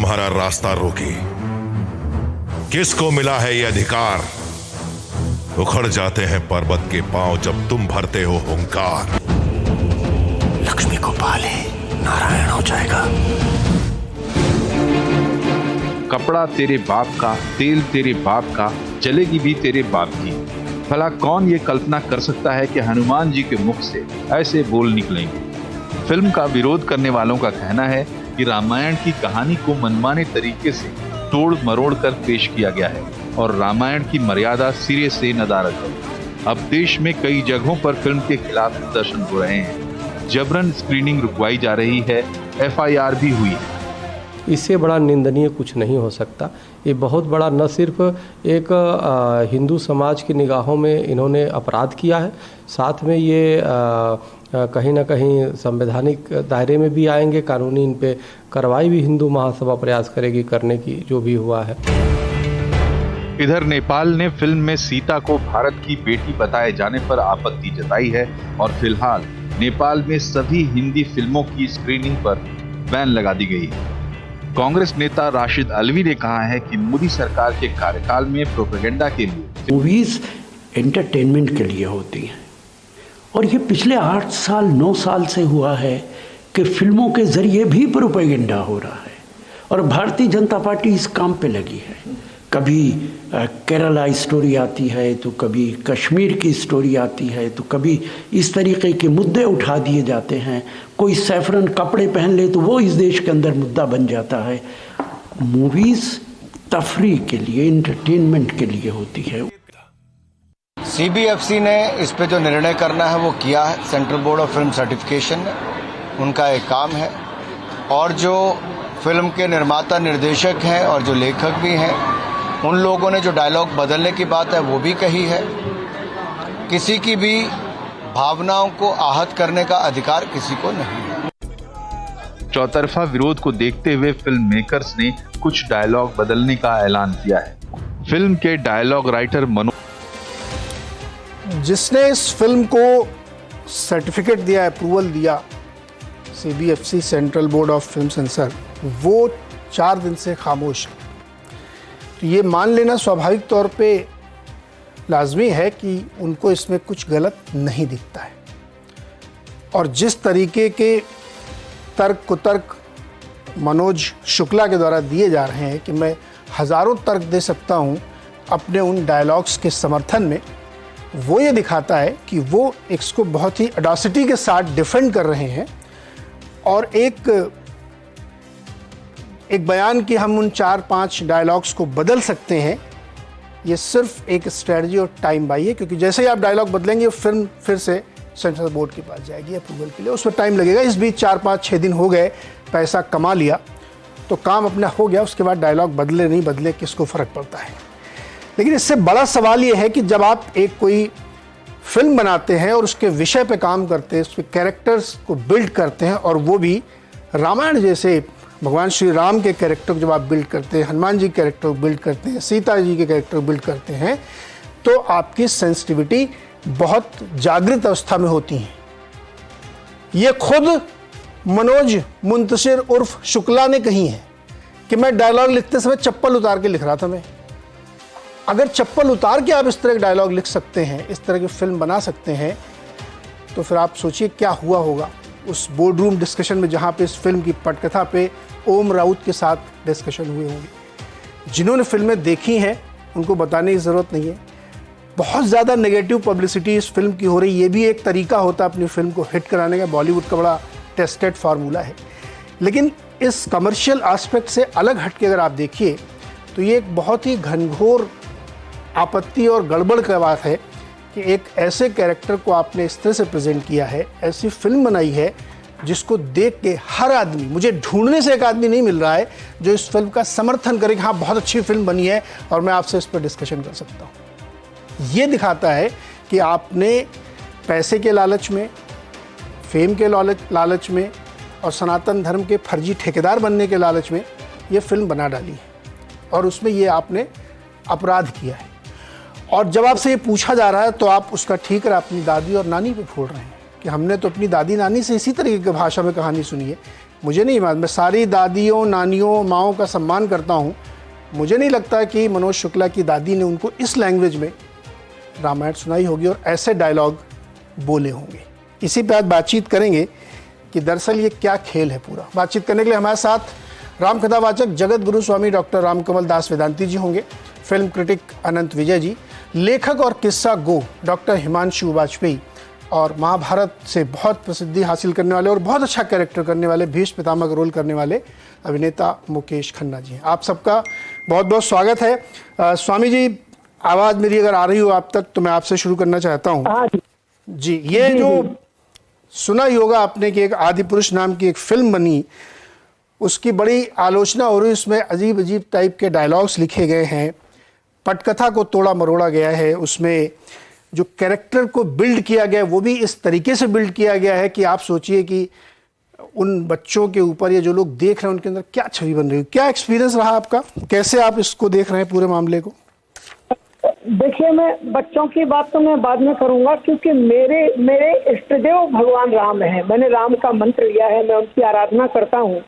तुम्हारा रास्ता रोकी? किसको मिला है ये अधिकार? उखड़ जाते हैं पर्वत के पांव जब तुम भरते हो हुंकार। लक्ष्मी को पाले नारायण हो जाएगा। कपड़ा तेरे बाप का, तेल तेरे बाप का, जलेगी भी तेरे बाप की। भला कौन ये कल्पना कर सकता है कि हनुमान जी के मुख से ऐसे बोल निकलेंगे। फिल्म का विरोध करने वालों का कहना है कि रामायण की कहानी को मनमाने तरीके से तोड़ मरोड़ कर पेश किया गया है और रामायण की मर्यादा सिरे से नदारद है। अब देश में कई जगहों पर फिल्म के खिलाफ प्रदर्शन हो रहे हैं। जबरन स्क्रीनिंग रुकवाई जा रही है, FIR भी हुई है। इससे बड़ा निंदनीय कुछ नहीं हो सकता। ये बहुत बड़ा न सिर्फ एक हिंदू समाज की निगाहों में इन्होंने अपराध किया है, साथ में ये कहीं ना कहीं संवैधानिक दायरे में भी आएंगे। कानूनी इन पे कार्रवाई भी हिंदू महासभा प्रयास करेगी करने की, जो भी हुआ है। इधर नेपाल ने फिल्म में सीता को भारत की बेटी बताए जाने पर आपत्ति जताई है और फिलहाल नेपाल में सभी हिंदी फिल्मों की स्क्रीनिंग पर बैन लगा दी गई है। कांग्रेस नेता राशिद अलवी ने कहा है कि मोदी सरकार के कार्यकाल में प्रोपेगेंडा के लिए मूवीज एंटरटेनमेंट के लिए होती हैं और ये पिछले 8 साल 9 साल से हुआ है कि फिल्मों के जरिए भी प्रोपेगेंडा हो रहा है और भारतीय जनता पार्टी इस काम पे लगी है। कभी केरला स्टोरी आती है तो कभी कश्मीर की स्टोरी आती है तो कभी इस तरीके के मुद्दे उठा दिए जाते हैं। कोई सैफरन कपड़े पहन ले तो वो इस देश के अंदर मुद्दा बन जाता है। मूवीज़ तफरीह के लिए, एंटरटेनमेंट के लिए होती है। CBFC ने इस पे जो निर्णय करना है वो किया है। Central board of film certification ने उनका एक काम है और जो फिल्म के निर्माता निर्देशक हैं और जो लेखक भी हैं, उन लोगों ने जो डायलॉग बदलने की बात है वो भी कही है। किसी की भी भावनाओं को आहत करने का अधिकार किसी को नहीं है। चौतरफा विरोध को देखते हुए फिल्म मेकर्स ने कुछ डायलॉग बदलने का ऐलान किया है। फिल्म के डायलॉग राइटर जिसने इस फिल्म को सर्टिफिकेट दिया, अप्रूवल दिया, CBFC central board of film sensor, वो 4 दिन से खामोश है। तो ये मान लेना स्वाभाविक तौर पे लाजमी है कि उनको इसमें कुछ गलत नहीं दिखता है। और जिस तरीके के तर्क कुतर्क मनोज शुक्ला के द्वारा दिए जा रहे हैं कि मैं हज़ारों तर्क दे सकता हूं अपने उन डायलॉग्स के समर्थन में, वो ये दिखाता है कि वो इसको बहुत ही ऑडेसिटी के साथ डिफेंड कर रहे हैं और एक बयान कि हम उन 4-5 डायलॉग्स को बदल सकते हैं, ये सिर्फ एक स्ट्रेटजी और टाइम बाई है। क्योंकि जैसे ही आप डायलॉग बदलेंगे फिल्म फिर से सेंसर बोर्ड के पास जाएगी अप्रूवल के लिए, उसमें टाइम लगेगा। इस बीच 4-5-6 दिन हो गए, पैसा कमा लिया तो काम अपना हो गया, उसके बाद डायलॉग बदले नहीं बदले किसको फ़र्क पड़ता है। लेकिन इससे बड़ा सवाल ये है कि जब आप एक कोई फिल्म बनाते हैं और उसके विषय पे काम करते हैं, उसके कैरेक्टर्स को बिल्ड करते हैं, और वो भी रामायण जैसे भगवान श्री राम के कैरेक्टर को जब आप बिल्ड करते हैं, हनुमान जी के कैरेक्टर को बिल्ड करते हैं, सीता जी के कैरेक्टर को बिल्ड करते हैं, तो आपकी सेंसिटिविटी बहुत जागृत अवस्था में होती है। ये खुद मनोज मुंतशिर उर्फ शुक्ला ने कही है कि मैं डायलॉग लिखते समय चप्पल उतार के लिख रहा था। मैं अगर चप्पल उतार के आप इस तरह के डायलॉग लिख सकते हैं, इस तरह की फिल्म बना सकते हैं, तो फिर आप सोचिए क्या हुआ होगा उस बोर्ड रूम डिस्कशन में जहाँ पे इस फिल्म की पटकथा पे ओम राउत के साथ डिस्कशन हुए होंगे। जिन्होंने फिल्में देखी हैं उनको बताने की ज़रूरत नहीं है। बहुत ज़्यादा नेगेटिव पब्लिसिटी इस फिल्म की हो रही, ये भी एक तरीका होता है अपनी फिल्म को हिट कराने का। बॉलीवुड का बड़ा टेस्टेड फार्मूला है। लेकिन इस कमर्शियल एस्पेक्ट से अलग हट के अगर आप देखिए तो ये एक बहुत ही घनघोर आपत्ति और गड़बड़ का बात है कि एक ऐसे कैरेक्टर को आपने इस तरह से प्रेजेंट किया है, ऐसी फिल्म बनाई है जिसको देख के हर आदमी, मुझे ढूंढने से एक आदमी नहीं मिल रहा है जो इस फिल्म का समर्थन करे कि हाँ बहुत अच्छी फिल्म बनी है और मैं आपसे इस पर डिस्कशन कर सकता हूँ। ये दिखाता है कि आपने पैसे के लालच में, फेम के लालच में और सनातन धर्म के फर्जी ठेकेदार बनने के लालच में ये फिल्म बना डाली है और उसमें ये आपने अपराध किया है। और जब आपसे ये पूछा जा रहा है तो आप उसका ठीकर अपनी दादी और नानी पे फोड़ रहे हैं कि हमने तो अपनी दादी नानी से इसी तरीके की भाषा में कहानी सुनी है मुझे नहीं मालूम, मैं सारी दादियों नानियों माओं का सम्मान करता हूँ, मुझे नहीं लगता कि मनोज शुक्ला की दादी ने उनको इस लैंग्वेज में रामायण सुनाई होगी और ऐसे डायलॉग बोले होंगे। इसी पे आज बातचीत करेंगे कि दरअसल ये क्या खेल है पूरा। बातचीत करने के लिए हमारे साथ रामकथावाचक जगत गुरु स्वामी डॉक्टर रामकमल दास वेदांती जी होंगे, फिल्म क्रिटिक अनंत विजय जी, लेखक और किस्सा गो डॉक्टर हिमांशु वाजपेयी, और महाभारत से बहुत प्रसिद्धि हासिल करने वाले और बहुत अच्छा कैरेक्टर करने वाले, भीष्म पितामह का रोल करने वाले अभिनेता मुकेश खन्ना जी हैं। आप सबका बहुत बहुत स्वागत है। स्वामी जी, आवाज़ मेरी अगर आ रही हो आप तक तो मैं आपसे शुरू करना चाहता हूँ। जी, ये जो सुना ही होगा आपने कि एक आदि पुरुष नाम की एक फिल्म बनी, उसकी बड़ी आलोचना हो रही, उसमें अजीब अजीब टाइप के डायलॉग्स लिखे गए हैं, पटकथा को तोड़ा मरोड़ा गया है, उसमें जो कैरेक्टर को बिल्ड किया गया वो भी इस तरीके से बिल्ड किया गया है कि आप सोचिए कि उन बच्चों के ऊपर या जो लोग देख रहे हैं उनके अंदर क्या छवि बन रही है। क्या एक्सपीरियंस रहा आपका, कैसे आप इसको देख रहे हैं पूरे मामले को? देखिए, मैं बच्चों की बात तो मैं बाद में करूंगा, क्योंकि मेरे इष्टदेव भगवान राम है। मैंने राम का मंत्र लिया है, मैं उनकी आराधना करता हूँ।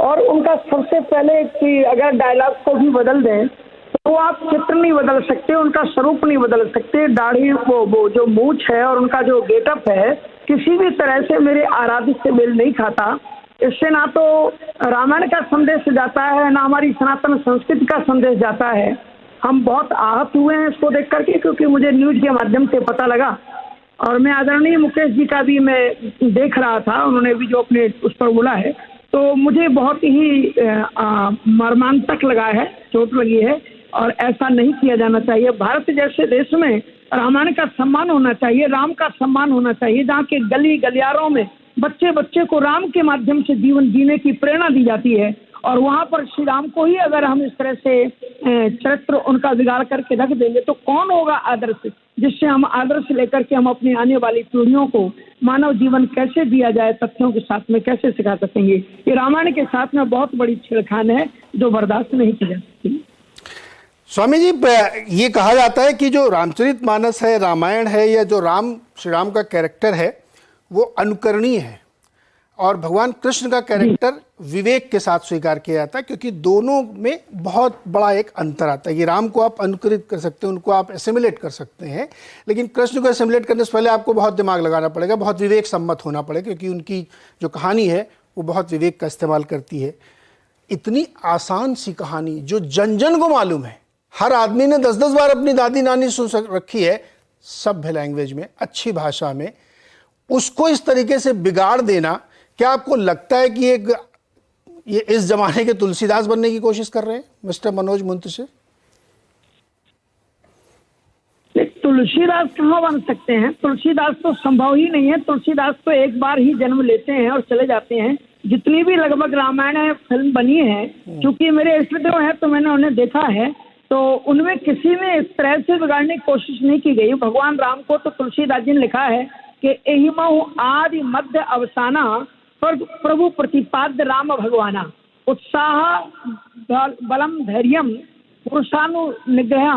और उनका सबसे पहले कि अगर डायलॉग को भी बदल दें तो आप चित्र नहीं बदल सकते, उनका स्वरूप नहीं बदल सकते। दाढ़ी, वो जो मूछ है और उनका जो गेटअप है, किसी भी तरह से मेरे आराध्य से मेल नहीं खाता। इससे ना तो रामायण का संदेश जाता है, ना हमारी सनातन संस्कृति का संदेश जाता है। हम बहुत आहत हुए हैं इसको देख करके, क्योंकि मुझे न्यूज के माध्यम से पता लगा, और मैं आदरणीय मुकेश जी का भी मैं देख रहा था, उन्होंने भी जो अपने उस पर बोला है, तो मुझे बहुत ही मर्मांतक लगा है, चोट लगी है। और ऐसा नहीं किया जाना चाहिए। भारत जैसे देश में रामायण का सम्मान होना चाहिए, राम का सम्मान होना चाहिए, जहाँ के गली गलियारों में बच्चे बच्चे को राम के माध्यम से जीवन जीने की प्रेरणा दी जाती है, और वहाँ पर श्री राम को ही अगर हम इस तरह से चरित्र उनका बिगाड़ करके रख देंगे तो कौन होगा आदर्श, जिससे हम आदर्श लेकर के हम अपनी आने वाली पीढ़ियों को मानव जीवन कैसे दिया जाए तथ्यों के साथ में कैसे सिखा सकेंगे। ये रामायण के साथ में बहुत बड़ी छेड़खानी है जो बर्दाश्त नहीं की जा सकती। स्वामी जी, ये कहा जाता है कि जो रामचरितमानस है, रामायण है, या जो श्री राम का कैरेक्टर है वो अनुकरणीय है, और भगवान कृष्ण का कैरेक्टर विवेक के साथ स्वीकार किया जाता है, क्योंकि दोनों में बहुत बड़ा एक अंतर आता है। ये राम को आप अनुकरित कर सकते हैं, उनको आप एसिमिलेट कर सकते हैं, लेकिन कृष्ण को एसिमिलेट करने से पहले आपको बहुत दिमाग लगाना पड़ेगा, बहुत विवेक सम्मत होना पड़ेगा, क्योंकि उनकी जो कहानी है वो बहुत विवेक का इस्तेमाल करती है। इतनी आसान सी कहानी जो जन जन को मालूम है, हर आदमी ने 10-10 बार अपनी दादी नानी सुन रखी है, सभ्य लैंग्वेज में, अच्छी भाषा में, उसको इस तरीके से बिगाड़ देना, क्या आपको लगता है कि ये इस जमाने के तुलसीदास बनने की कोशिश कर रहे हैं मिस्टर मनोज मुंतशिर? तुलसीदास कहाँ बन सकते हैं? तुलसीदास तो संभव ही नहीं है। तुलसीदास तो एक बार ही जन्म लेते हैं और चले जाते हैं। जितनी भी लगभग रामायण फिल्म बनी है, क्योंकि मेरे इष्टदेव हैं तो मैंने उन्हें देखा है, तो उनमें किसी में इस तरह से बिगाड़ने की कोशिश नहीं की गई। भगवान राम को तो तुलसीदास जी ने लिखा है कि एहिमहु आदि मध्य अवसाना प्रभु प्रतिपाद्य राम भगवाना, उत्साह बलम धैर्यम पुरुषानुनिग्रह।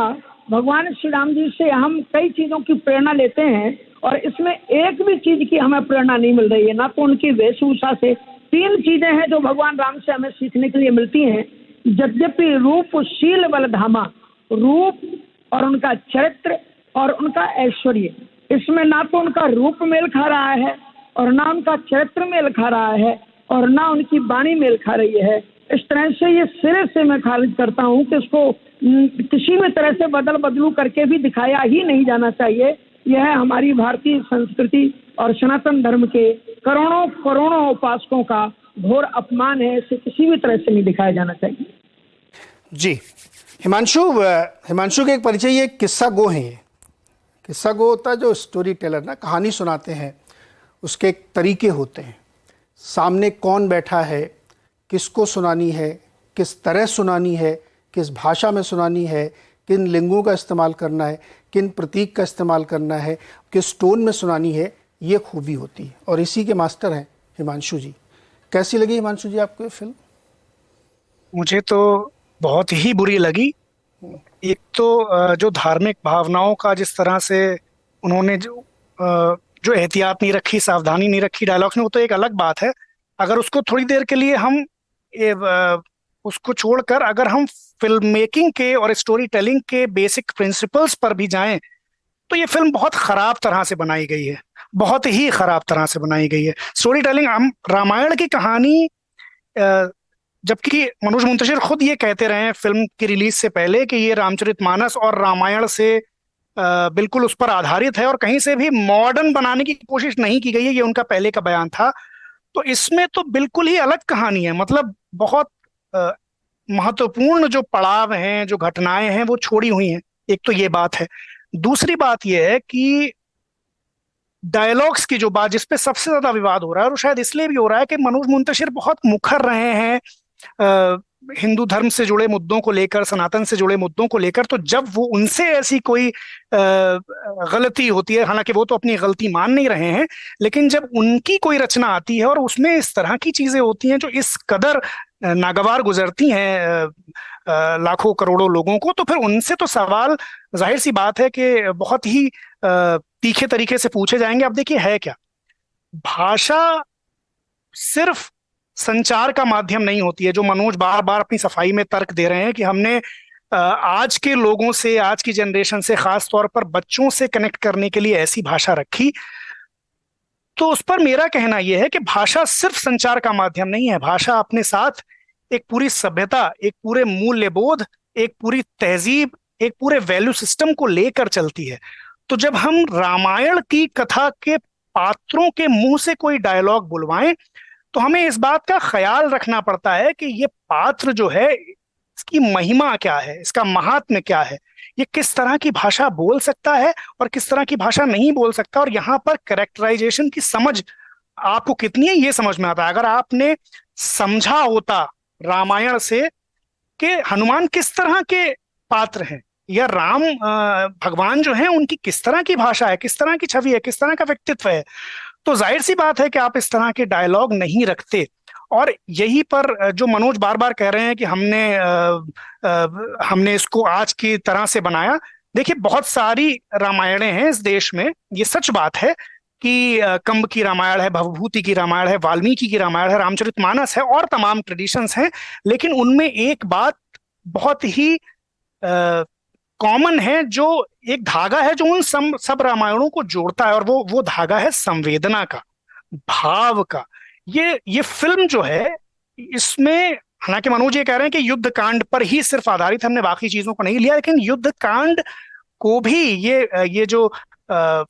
भगवान श्री राम जी से हम कई चीजों की प्रेरणा लेते हैं, और इसमें एक भी चीज की हमें प्रेरणा नहीं मिल रही है। ना तो उनकी वेशभूषा से, 3 चीजें हैं जो भगवान राम से हमें सीखने के लिए मिलती हैं। यद्यपि रूप शील बल धामा, रूप और उनका चरित्र और उनका ऐश्वर्य, इसमें ना तो उनका रूप मेल खा रहा है और ना उनका चरित्र मेल खा रहा है और ना उनकी वाणी मेल खा रही है। इस तरह से ये सिरे से मैं खारिज करता हूँ कि इसको किसी भी तरह से बदलू करके भी दिखाया ही नहीं जाना चाहिए। यह हमारी भारतीय संस्कृति और सनातन धर्म के करोड़ों करोड़ों उपासकों का घोर अपमान है। इसे किसी भी तरह से नहीं दिखाया जाना चाहिए। जी, हिमांशु के एक परिचय, ये किस्सा गो है। ये किस्सा गो होता है जो स्टोरी टेलर ना कहानी सुनाते हैं, उसके एक तरीके होते हैं। सामने कौन बैठा है, किसको सुनानी है, किस तरह सुनानी है, किस भाषा में सुनानी है, किन लिंगों का इस्तेमाल करना है, किन प्रतीक का इस्तेमाल करना है, किस टोन में सुनानी है, ये खूबी होती है। और इसी के मास्टर हैं हिमांशु जी। कैसी लगी हिमांशु जी आपको ये फिल्म? मुझे तो बहुत ही बुरी लगी। एक तो जो धार्मिक भावनाओं का जिस तरह से उन्होंने जो एहतियात नहीं रखी, सावधानी नहीं रखी डायलॉग्स में, वो तो एक अलग बात है। अगर उसको थोड़ी देर के लिए हम उसको छोड़कर अगर हम फिल्म मेकिंग के और स्टोरी टेलिंग के बेसिक प्रिंसिपल्स पर भी जाएं, तो ये फिल्म बहुत खराब तरह से बनाई गई है, बहुत ही खराब तरह से बनाई गई है। स्टोरी टेलिंग, हम रामायण की कहानी, जबकि मनोज मुंतशिर खुद ये कहते रहे हैं फिल्म की रिलीज से पहले कि ये रामचरितमानस और रामायण से बिल्कुल उस पर आधारित है और कहीं से भी मॉडर्न बनाने की कोशिश नहीं की गई है, ये उनका पहले का बयान था। तो इसमें तो बिल्कुल ही अलग कहानी है, मतलब बहुत महत्वपूर्ण जो पड़ाव हैं, जो घटनाएं हैं वो छोड़ी हुई हैं। एक तो ये बात है। दूसरी बात यह है कि डायलॉग्स की जो बात, जिसपे सबसे ज्यादा विवाद हो रहा है, और शायद इसलिए भी हो रहा है कि मनोज मुंतशिर बहुत मुखर रहे हैं हिंदू धर्म से जुड़े मुद्दों को लेकर, सनातन से जुड़े मुद्दों को लेकर। तो जब वो उनसे ऐसी कोई गलती होती है, हालांकि वो तो अपनी गलती मान नहीं रहे हैं, लेकिन जब उनकी कोई रचना आती है और उसमें इस तरह की चीजें होती हैं जो इस कदर नागवार गुजरती हैं लाखों करोड़ों लोगों को, तो फिर उनसे तो सवाल जाहिर सी बात है कि बहुत ही तीखे तरीके से पूछे जाएंगे। अब देखिए है क्या, भाषा सिर्फ संचार का माध्यम नहीं होती है, जो मनोज बार बार अपनी सफाई में तर्क दे रहे हैं कि हमने आज के लोगों से, आज की जनरेशन से, खास तौर पर बच्चों से कनेक्ट करने के लिए ऐसी भाषा रखी। तो उस पर मेरा कहना यह है कि भाषा सिर्फ संचार का माध्यम नहीं है। भाषा अपने साथ एक पूरी सभ्यता, एक पूरे मूल्यबोध, एक पूरी तहजीब, एक पूरे वैल्यू सिस्टम को लेकर चलती है। तो जब हम रामायण की कथा के पात्रों के मुंह से कोई डायलॉग बुलवाएं, तो हमें इस बात का ख्याल रखना पड़ता है कि ये पात्र जो है, इसकी महिमा क्या है, इसका महात्म्य क्या है, ये किस तरह की भाषा बोल सकता है और किस तरह की भाषा नहीं बोल सकता, और यहाँ पर कैरेक्टराइजेशन की समझ आपको कितनी है ये समझ में आता है। अगर आपने समझा होता रामायण से कि हनुमान किस तरह के पात्र हैं, या राम भगवान जो हैं उनकी किस तरह की भाषा है, किस तरह की छवि है, किस तरह का व्यक्तित्व है, तो जाहिर सी बात है कि आप इस तरह के डायलॉग नहीं रखते। और यही पर जो मनोज बार बार कह रहे हैं कि हमने इसको आज की तरह से बनाया। देखिए बहुत सारी रामायणें हैं इस देश में, ये सच बात है कि कंब की रामायण है, भवभूति की रामायण है, वाल्मीकि की रामायण है, रामचरितमानस है और तमाम ट्रेडिशंस हैं, लेकिन उनमें एक बात बहुत ही कॉमन है, जो एक धागा है जो उन सब रामायणों को जोड़ता है, और वो धागा है संवेदना का, भाव का। ये फिल्म जो है, इसमें हालांकि मनोज ये कह रहे हैं कि युद्ध कांड पर ही सिर्फ आधारित, हमने बाकी चीजों को नहीं लिया, लेकिन युद्ध कांड को भी ये जो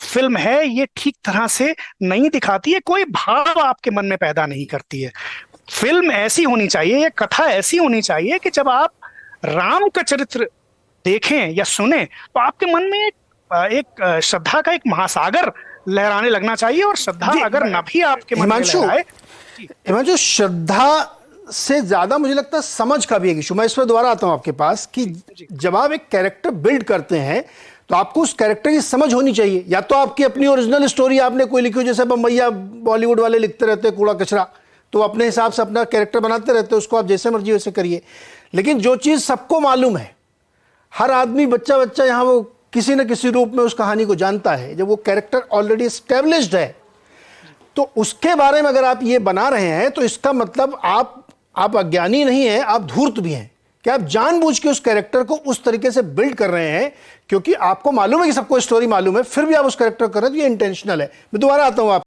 फिल्म है ये ठीक तरह से नहीं दिखाती है, कोई भाव आपके मन में पैदा नहीं करती है। फिल्म ऐसी होनी चाहिए, ये कथा ऐसी होनी चाहिए कि जब आप राम का चरित्र देखें या सुने तो आपके मन में एक श्रद्धा का एक महासागर लहराने लगना चाहिए। और श्रद्धा अगर न भी आपके मन में लहराए, हिमांशु, श्रद्धा से ज्यादा मुझे लगता है समझ का भी एक इशू। मैं इस पर दोबारा आता हूं आपके पास कि जब आप एक कैरेक्टर बिल्ड करते हैं तो आपको उस कैरेक्टर की समझ होनी चाहिए। या तो आपकी अपनी ओरिजिनल स्टोरी आपने कोई लिखी हो, जैसे बम्बैया बॉलीवुड वाले लिखते रहते हैं कूड़ा कचरा, तो अपने हिसाब से अपना कैरेक्टर बनाते रहते हैं, उसको आप जैसे मर्जी वैसे करिए। लेकिन जो चीज़ सबको मालूम है, हर आदमी, बच्चा यहाँ वो किसी न किसी रूप में उस कहानी को जानता है, जब वो कैरेक्टर ऑलरेडी एस्टेब्लिश्ड है, तो उसके बारे में अगर आप ये बना रहे हैं तो इसका मतलब आप अज्ञानी नहीं हैं, आप धूर्त भी हैं कि आप जानबूझ के उस कैरेक्टर को उस तरीके से बिल्ड कर रहे हैं क्योंकि आपको मालूम है कि सबको स्टोरी मालूम है, फिर भी आप उस कैरेक्टर कर रहे हैं, तो ये इंटेंशनल है। मैं दोबारा आता हूं आप